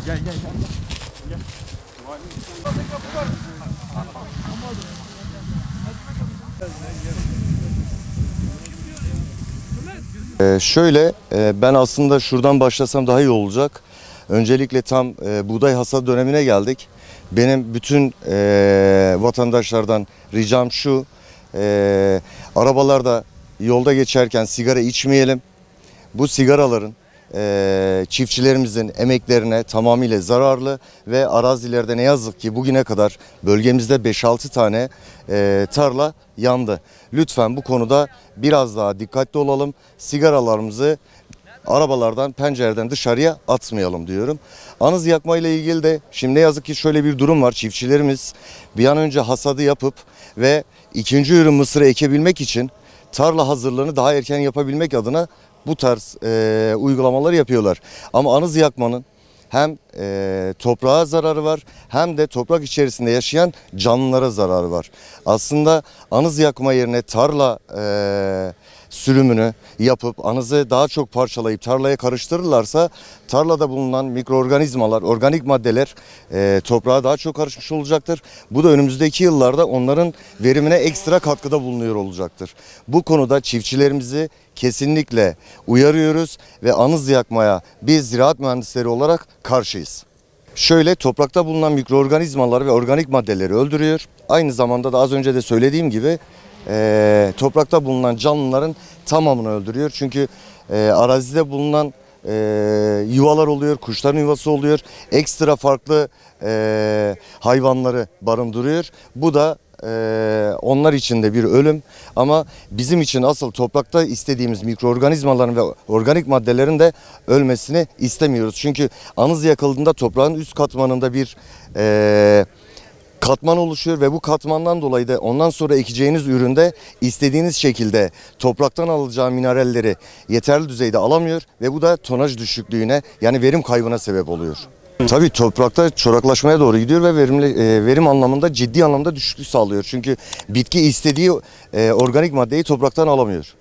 Gel. Şöyle, ben aslında şuradan başlasam daha iyi olacak. Öncelikle tam buğday hasat dönemine geldik. Benim bütün vatandaşlardan ricam şu, arabalarda yolda geçerken sigara içmeyelim. Bu sigaraların çiftçilerimizin emeklerine tamamıyla zararlı ve arazilerde ne yazık ki bugüne kadar bölgemizde 5-6 tane tarla yandı. Lütfen bu konuda biraz daha dikkatli olalım. Sigaralarımızı arabalardan, pencereden dışarıya atmayalım diyorum. Anız yakma ile ilgili de şimdi ne yazık ki şöyle bir durum var. Çiftçilerimiz bir an önce hasadı yapıp ve ikinci ürün mısırı ekebilmek için tarla hazırlığını daha erken yapabilmek adına bu tarz uygulamaları yapıyorlar. Ama anız yakmanın hem toprağa zararı var hem de toprak içerisinde yaşayan canlılara zararı var. Aslında anız yakma yerine tarla sürümünü yapıp anızı daha çok parçalayıp tarlaya karıştırırlarsa tarlada bulunan mikroorganizmalar, organik maddeler toprağa daha çok karışmış olacaktır. Bu da önümüzdeki yıllarda onların verimine ekstra katkıda bulunuyor olacaktır. Bu konuda çiftçilerimizi kesinlikle uyarıyoruz ve anız yakmaya biz ziraat mühendisleri olarak karşıyız. Şöyle, toprakta bulunan mikroorganizmalar ve organik maddeleri öldürüyor. Aynı zamanda da az önce de söylediğim gibi toprakta bulunan canlıların tamamını öldürüyor. Çünkü arazide bulunan yuvalar oluyor, kuşların yuvası oluyor. Ekstra farklı hayvanları barındırıyor. Bu da onlar için de bir ölüm, ama bizim için asıl toprakta istediğimiz mikroorganizmaların ve organik maddelerin de ölmesini istemiyoruz. Çünkü anız yakıldığında toprağın üst katmanında bir katman oluşuyor ve bu katmandan dolayı da ondan sonra ekeceğiniz üründe istediğiniz şekilde topraktan alacağı mineralleri yeterli düzeyde alamıyor ve bu da tonaj düşüklüğüne, yani verim kaybına sebep oluyor. Tabii toprakta çoraklaşmaya doğru gidiyor ve verim anlamında ciddi anlamda düşüklük sağlıyor. Çünkü bitki istediği organik maddeyi topraktan alamıyor.